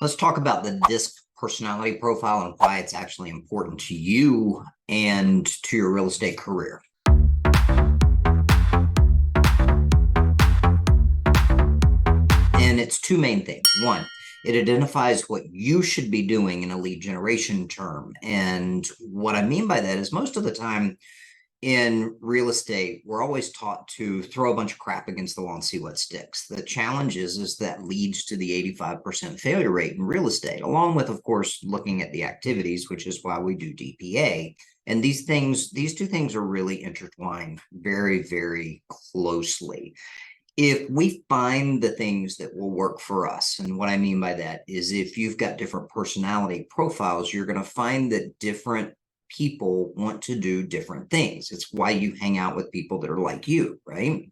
Let's talk about the DISC personality profile and why it's actually important to you and to your real estate career. And it's two main things. One, it identifies what you should be doing in a lead generation term. And what I mean by that is most of the time in real estate, we're always taught to throw a bunch of crap against the wall and see what sticks. The challenge is that leads to the 85% failure rate in real estate, along with, of course, looking at the activities, which is why we do DPA. And these two things are really intertwined very, very closely. If we find the things that will work for us, and what I mean by that is if you've got different personality profiles, you're going to find that different people want to do different things. It's why you hang out with people that are like you, right?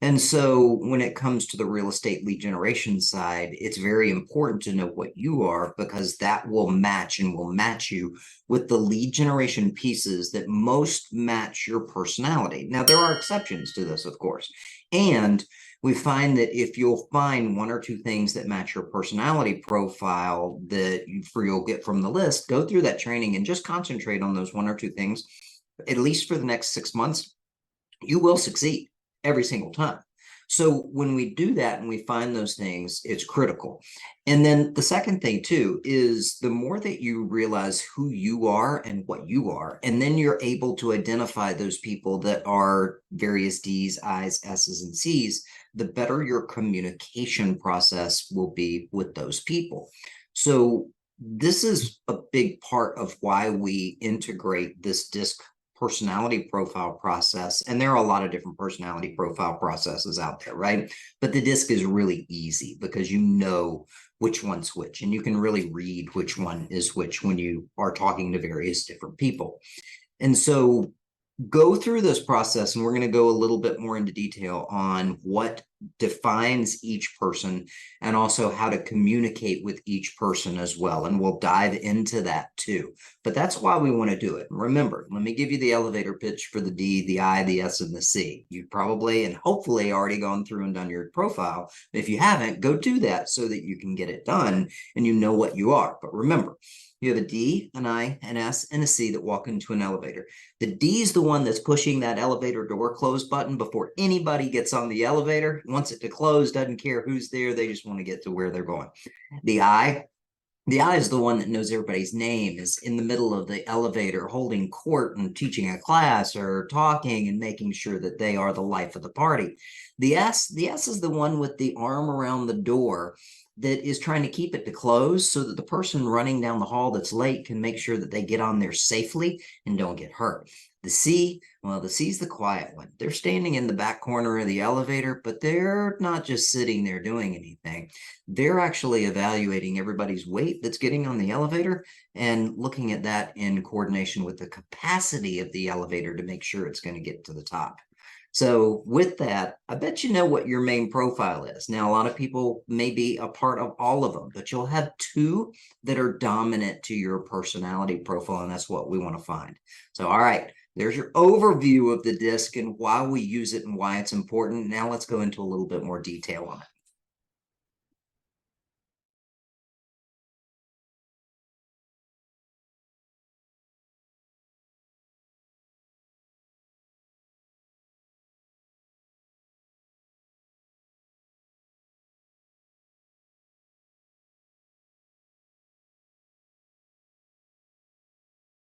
And so when it comes to the real estate lead generation side, it's very important to know what you are, because that will match you with the lead generation pieces that most match your personality. Now, there are exceptions to this, of course. And we find that if you'll find one or two things that match your personality profile that you'll get from the list, go through that training and just concentrate on those one or two things, at least for the next 6 months, you will succeed every single time. So when we do that and we find those things, it's critical. And then the second thing too is the more that you realize who you are and what you are, and then you're able to identify those people that are various D's, I's, S's, and C's, the better your communication process will be with those people. So this is a big part of why we integrate this DISC personality profile process. And there are a lot of different personality profile processes out there, right? But the DISC is really easy because you know which one's which, and you can really read which one is which when you are talking to various different people. And so go through this process, and we're going to go a little bit more into detail on what defines each person and also how to communicate with each person as well. And we'll dive into that too. But that's why we want to do it. Remember, let me give you the elevator pitch for the D, the I, the S, and the C. You've probably and hopefully already gone through and done your profile. If you haven't, go do that so that you can get it done and you know what you are. But remember, you have a D, an I, an S, and a C that walk into an elevator. The D is the one that's pushing that elevator door close button before anybody gets on the elevator. Wants it to close, doesn't care who's there. They just want to get to where they're going. The I, the I is the one that knows everybody's name, is in the middle of the elevator holding court and teaching a class or talking and making sure that they are the life of the party. The S is the one with the arm around the door that is trying to keep it to close so that the person running down the hall that's late can make sure that they get on there safely and don't get hurt. The C, well, the C's the quiet one. They're standing in the back corner of the elevator, but they're not just sitting there doing anything. They're actually evaluating everybody's weight that's getting on the elevator and looking at that in coordination with the capacity of the elevator to make sure it's going to get to the top. So with that, I bet you know what your main profile is. Now, a lot of people may be a part of all of them, but you'll have two that are dominant to your personality profile, and that's what we want to find. So, all right, there's your overview of the DISC and why we use it and why it's important. Now let's go into a little bit more detail on it.